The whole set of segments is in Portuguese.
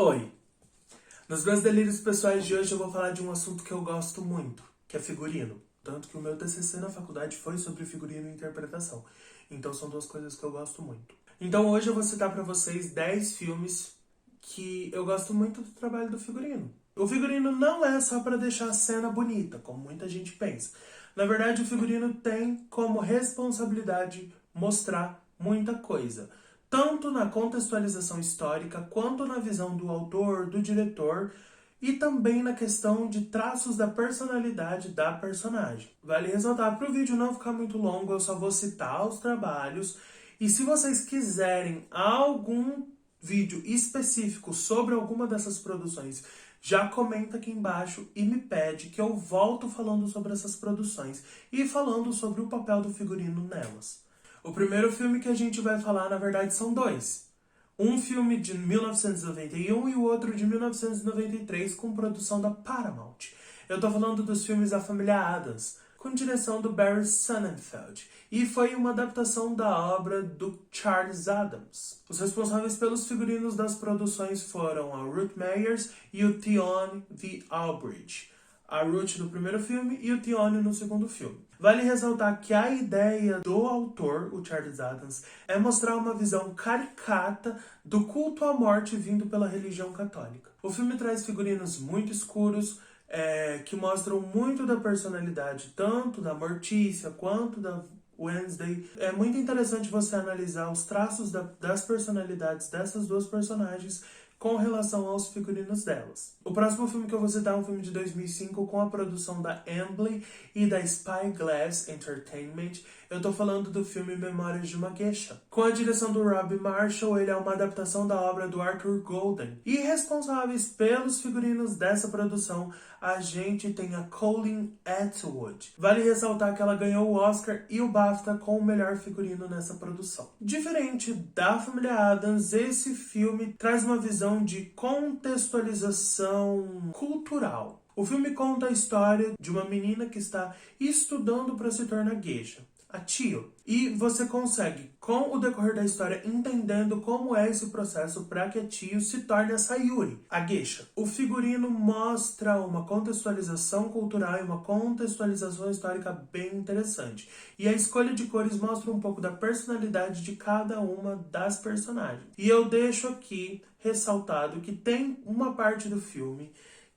Oi! Nos meus delírios pessoais de hoje eu vou falar de um assunto que eu gosto muito, que é figurino. Tanto que o meu TCC na faculdade foi sobre figurino e interpretação. Então são duas coisas que eu gosto muito. Então hoje eu vou citar pra vocês 10 filmes que eu gosto muito do trabalho do figurino. O figurino não é só pra deixar a cena bonita, como muita gente pensa. Na verdade, o figurino tem como responsabilidade mostrar muita coisa, tanto na contextualização histórica, quanto na visão do autor, do diretor, e também na questão de traços da personalidade da personagem. Vale ressaltar, para o vídeo não ficar muito longo, eu só vou citar os trabalhos, e se vocês quiserem algum vídeo específico sobre alguma dessas produções, já comenta aqui embaixo e me pede que eu volto falando sobre essas produções e falando sobre o papel do figurino nelas. O primeiro filme que a gente vai falar, na verdade, são dois. Um filme de 1991 e o outro de 1993, com produção da Paramount. Eu tô falando dos filmes da família Addams, com direção do Barry Sonnenfeld, e foi uma adaptação da obra do Charles Addams. Os responsáveis pelos figurinos das produções foram a Ruth Meyers e o Theone V. Albridge. A Ruth no primeiro filme e o Theone no segundo filme. Vale ressaltar que a ideia do autor, o Charles Addams, é mostrar uma visão caricata do culto à morte vindo pela religião católica. O filme traz figurinos muito escuros, que mostram muito da personalidade, tanto da Mortícia quanto da Wednesday. É muito interessante você analisar os traços das personalidades dessas duas personagens com relação aos figurinos delas. O próximo filme que eu vou citar é um filme de 2005 com a produção da Amblin e da Spyglass Entertainment. Eu tô falando do filme Memórias de uma Geisha. Com a direção do Rob Marshall, ele é uma adaptação da obra do Arthur Golden. E responsáveis pelos figurinos dessa produção, a gente tem a Colleen Atwood. Vale ressaltar que ela ganhou o Oscar e o BAFTA com o melhor figurino nessa produção. Diferente da família Addams, esse filme traz uma visão de contextualização cultural. O filme conta a história de uma menina que está estudando para se tornar geisha, a Chiyo. E você consegue, com o decorrer da história, entendendo como é esse processo para que a Chiyo se torne a Sayuri, a geisha. O figurino mostra uma contextualização cultural e uma contextualização histórica bem interessante. E a escolha de cores mostra um pouco da personalidade de cada uma das personagens. E eu deixo aqui ressaltado que tem uma parte do filme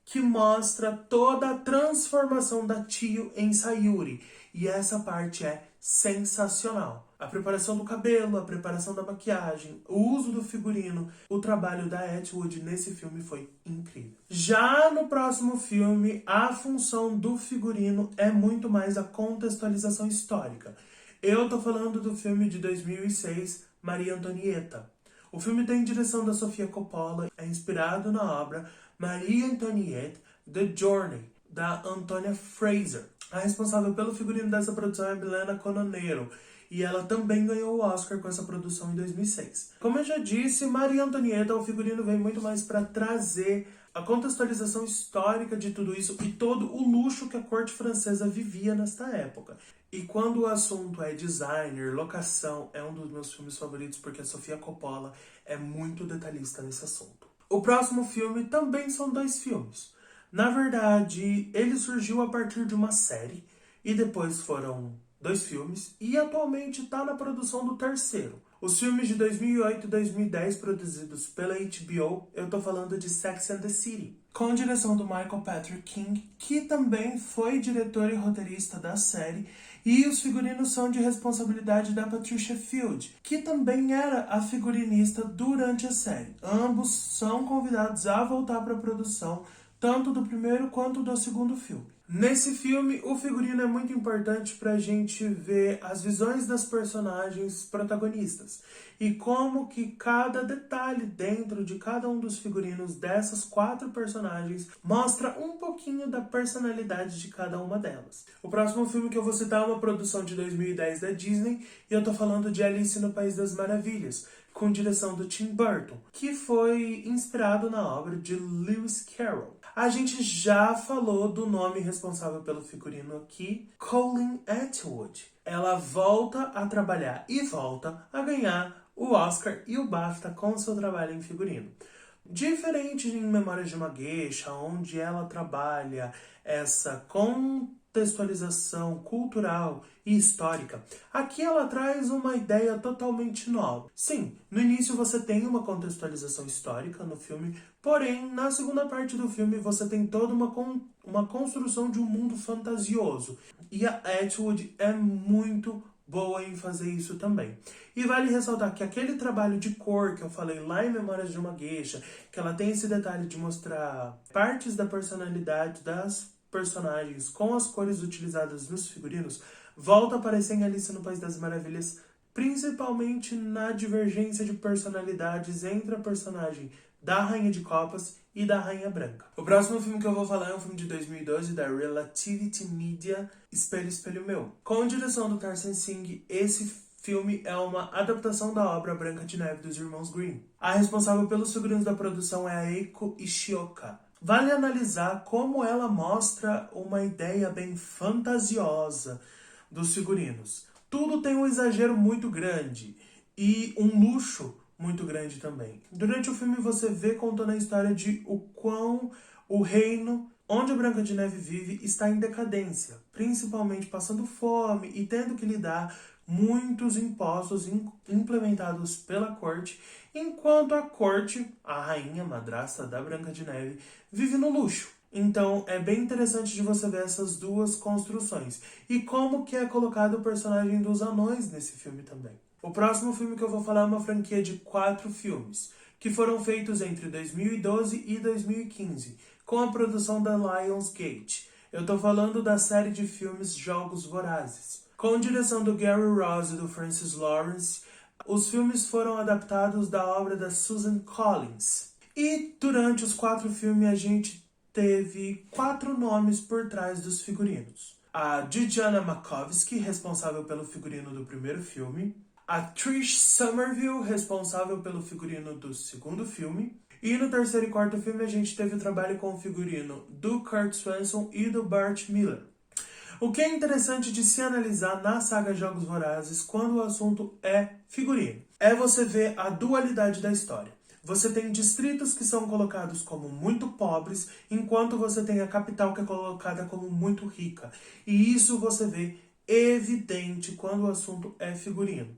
que mostra toda a transformação da Chiyo em Sayuri. E essa parte é sensacional. A preparação do cabelo, a preparação da maquiagem, o uso do figurino, o trabalho da Atwood nesse filme foi incrível. Já no próximo filme, a função do figurino é muito mais a contextualização histórica. Eu tô falando do filme de 2006, Maria Antonieta. O filme tem direção da Sofia Coppola, é inspirado na obra Marie Antoinette, The Journey, da Antonia Fraser. A responsável pelo figurino dessa produção é Milena Canonero, e ela também ganhou o Oscar com essa produção em 2006. Como eu já disse, Maria Antonieta, o figurino vem muito mais para trazer a contextualização histórica de tudo isso e todo o luxo que a corte francesa vivia nesta época. E quando o assunto é designer, locação, é um dos meus filmes favoritos porque a Sofia Coppola é muito detalhista nesse assunto. O próximo filme também são dois filmes. Na verdade, ele surgiu a partir de uma série e depois foram dois filmes e atualmente está na produção do terceiro. Os filmes de 2008 e 2010 produzidos pela HBO, eu tô falando de Sex and the City, com direção do Michael Patrick King, que também foi diretor e roteirista da série, e os figurinos são de responsabilidade da Patricia Field, que também era a figurinista durante a série. Ambos são convidados a voltar para a produção, tanto do primeiro quanto do segundo filme. Nesse filme, o figurino é muito importante para a gente ver as visões das personagens protagonistas e como que cada detalhe dentro de cada um dos figurinos dessas 4 personagens mostra um pouquinho da personalidade de cada uma delas. O próximo filme que eu vou citar é uma produção de 2010 da Disney e eu tô falando de Alice no País das Maravilhas, com direção do Tim Burton, que foi inspirado na obra de Lewis Carroll. A gente já falou do nome responsável pelo figurino aqui, Colleen Atwood. Ela volta a trabalhar e volta a ganhar o Oscar e o BAFTA com seu trabalho em figurino. Diferente em Memórias de uma Geisha, onde ela trabalha essa contextualização cultural e histórica, aqui ela traz uma ideia totalmente nova. Sim, no início você tem uma contextualização histórica no filme, porém, na segunda parte do filme você tem toda uma construção de um mundo fantasioso. E a Atwood é muito boa em fazer isso também. E vale ressaltar que aquele trabalho de cor que eu falei lá em Memórias de uma Geisha, que ela tem esse detalhe de mostrar partes da personalidade das personagens com as cores utilizadas nos figurinos, volta a aparecer em Alice no País das Maravilhas, principalmente na divergência de personalidades entre a personagem da Rainha de Copas e da Rainha Branca. O próximo filme que eu vou falar é um filme de 2012 da Relativity Media, Espelho, Espelho Meu. Com direção do Tarsem Singh, esse filme é uma adaptação da obra Branca de Neve dos Irmãos Grimm. A responsável pelos figurinos da produção é a Eiko Ishioka. Vale analisar como ela mostra uma ideia bem fantasiosa dos figurinos. Tudo tem um exagero muito grande e um luxo muito grande também. Durante o filme você vê contando a história de o quão o reino onde a Branca de Neve vive está em decadência, principalmente passando fome e tendo que lidar muitos impostos implementados pela corte, enquanto a corte, a rainha madrasta da Branca de Neve, vive no luxo. Então é bem interessante de você ver essas duas construções e como que é colocado o personagem dos anões nesse filme também. O próximo filme que eu vou falar é uma franquia de 4 filmes, que foram feitos entre 2012 e 2015, com a produção da Lionsgate. Eu tô falando da série de filmes Jogos Vorazes. Com direção do Gary Ross e do Francis Lawrence, os filmes foram adaptados da obra da Susan Collins. E durante os 4 filmes a gente teve 4 nomes por trás dos figurinos. A Diana Makovsky, responsável pelo figurino do primeiro filme. A Trish Somerville, responsável pelo figurino do segundo filme. E no terceiro e quarto filme a gente teve o trabalho com o figurino do Kurt Swanson e do Bart Miller. O que é interessante de se analisar na saga Jogos Vorazes quando o assunto é figurino é você ver a dualidade da história. Você tem distritos que são colocados como muito pobres, enquanto você tem a capital que é colocada como muito rica. E isso você vê evidente quando o assunto é figurino.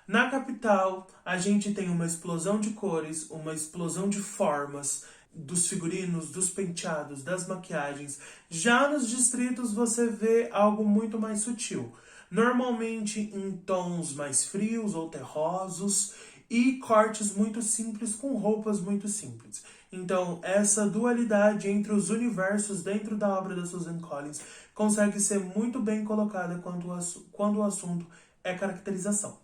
Na capital, a gente tem uma explosão de cores, uma explosão de formas, dos figurinos, dos penteados, das maquiagens. Já nos distritos você vê algo muito mais sutil. Normalmente em tons mais frios ou terrosos e cortes muito simples com roupas muito simples. Então, essa dualidade entre os universos dentro da obra da Susan Collins consegue ser muito bem colocada quando o assunto é caracterização.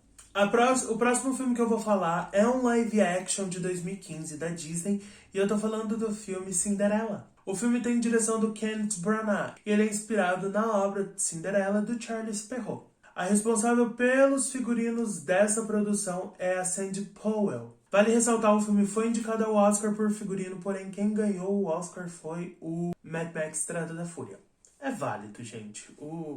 O próximo filme que eu vou falar é um live action de 2015 da Disney e eu tô falando do filme Cinderela. O filme tem direção do Kenneth Branagh e ele é inspirado na obra Cinderela do Charles Perrault. A responsável pelos figurinos dessa produção é a Sandy Powell. Vale ressaltar, o filme foi indicado ao Oscar por figurino, porém quem ganhou o Oscar foi o Mad Max Estrada da Fúria. É válido, gente.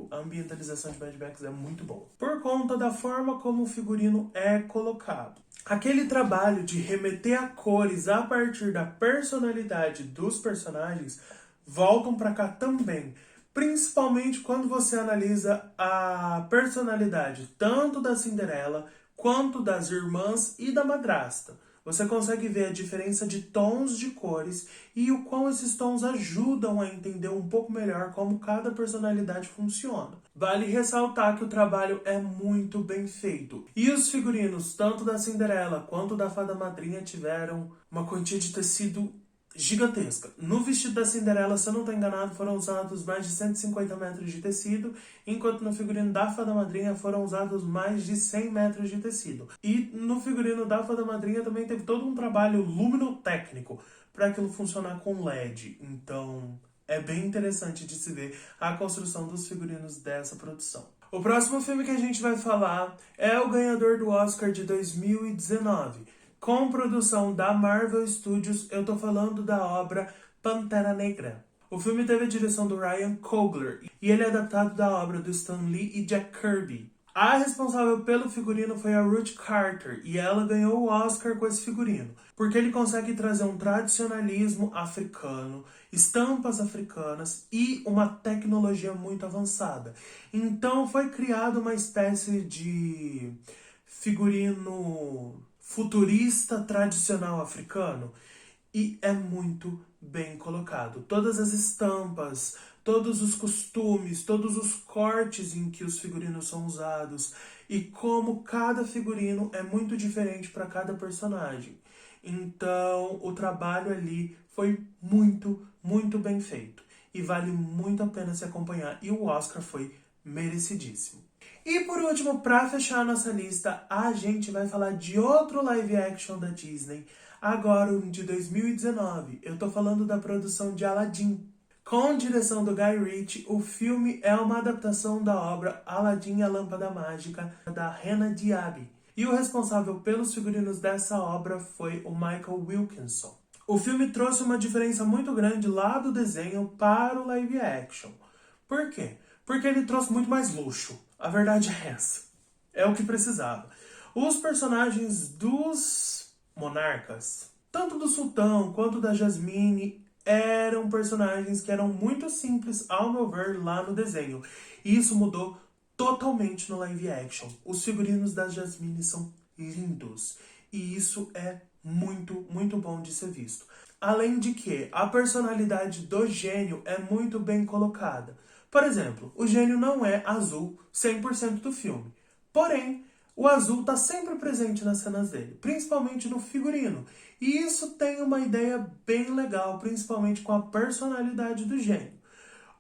A ambientalização de Mad Max é muito boa. Por conta da forma como o figurino é colocado. Aquele trabalho de remeter a cores a partir da personalidade dos personagens voltam pra cá também. Principalmente quando você analisa a personalidade tanto da Cinderela quanto das irmãs e da madrasta. Você consegue ver a diferença de tons de cores e o quão esses tons ajudam a entender um pouco melhor como cada personalidade funciona. Vale ressaltar que o trabalho é muito bem feito. E os figurinos, tanto da Cinderela quanto da Fada Madrinha, tiveram uma quantia de tecido gigantesca. No vestido da Cinderela, se eu não estou enganado, foram usados mais de 150 metros de tecido, enquanto no figurino da Fada Madrinha foram usados mais de 100 metros de tecido. E no figurino da Fada Madrinha também teve todo um trabalho luminotécnico para aquilo funcionar com LED. Então, é bem interessante de se ver a construção dos figurinos dessa produção. O próximo filme que a gente vai falar é o ganhador do Oscar de 2019. Com produção da Marvel Studios, eu tô falando da obra Pantera Negra. O filme teve a direção do Ryan Coogler e ele é adaptado da obra do Stan Lee e Jack Kirby. A responsável pelo figurino foi a Ruth Carter e ela ganhou o Oscar com esse figurino, porque ele consegue trazer um tradicionalismo africano, estampas africanas e uma tecnologia muito avançada. Então foi criada uma espécie de figurino futurista tradicional africano e é muito bem colocado. Todas as estampas, todos os costumes, todos os cortes em que os figurinos são usados e como cada figurino é muito diferente para cada personagem. Então, o trabalho ali foi muito, muito bem feito e vale muito a pena se acompanhar e o Oscar foi merecidíssimo. E por último, para fechar a nossa lista, a gente vai falar de outro live action da Disney, agora um de 2019. Eu tô falando da produção de Aladdin. Com direção do Guy Ritchie, o filme é uma adaptação da obra Aladdin e a Lâmpada Mágica, da Hannah Diaby. E o responsável pelos figurinos dessa obra foi o Michael Wilkinson. O filme trouxe uma diferença muito grande lá do desenho para o live action. Por quê? Porque ele trouxe muito mais luxo. A verdade é essa. É o que precisava. Os personagens dos monarcas, tanto do sultão quanto da Jasmine, eram personagens que eram muito simples, ao meu ver, lá no desenho. E isso mudou totalmente no live action. Os figurinos da Jasmine são lindos. E isso é muito, muito bom de ser visto. Além de que a personalidade do gênio é muito bem colocada. Por exemplo, o gênio não é azul 100% do filme. Porém, o azul está sempre presente nas cenas dele, principalmente no figurino. E isso tem uma ideia bem legal, principalmente com a personalidade do gênio.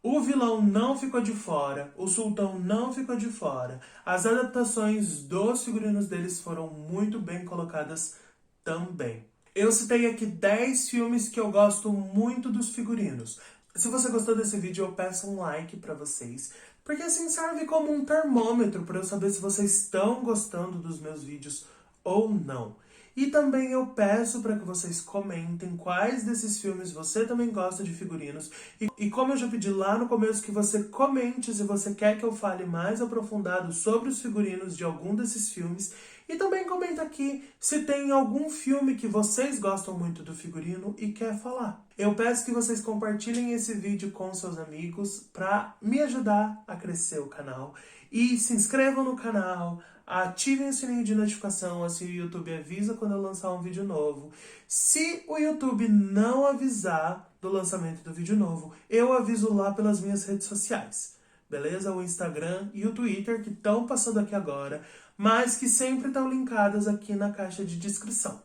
O vilão não ficou de fora, o sultão não ficou de fora. As adaptações dos figurinos deles foram muito bem colocadas também. Eu citei aqui 10 filmes que eu gosto muito dos figurinos. Se você gostou desse vídeo, eu peço um like pra vocês, porque assim serve como um termômetro para eu saber se vocês estão gostando dos meus vídeos ou não. E também eu peço para que vocês comentem quais desses filmes você também gosta de figurinos. E como eu já pedi lá no começo, que você comente se você quer que eu fale mais aprofundado sobre os figurinos de algum desses filmes. E também comenta aqui se tem algum filme que vocês gostam muito do figurino e quer falar. Eu peço que vocês compartilhem esse vídeo com seus amigos para me ajudar a crescer o canal. E se inscrevam no canal, ativem o sininho de notificação, assim o YouTube avisa quando eu lançar um vídeo novo. Se o YouTube não avisar do lançamento do vídeo novo, eu aviso lá pelas minhas redes sociais. Beleza? O Instagram e o Twitter, que estão passando aqui agora, mas que sempre estão linkadas aqui na caixa de descrição.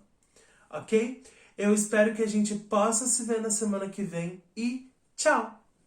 Ok? Eu espero que a gente possa se ver na semana que vem e tchau!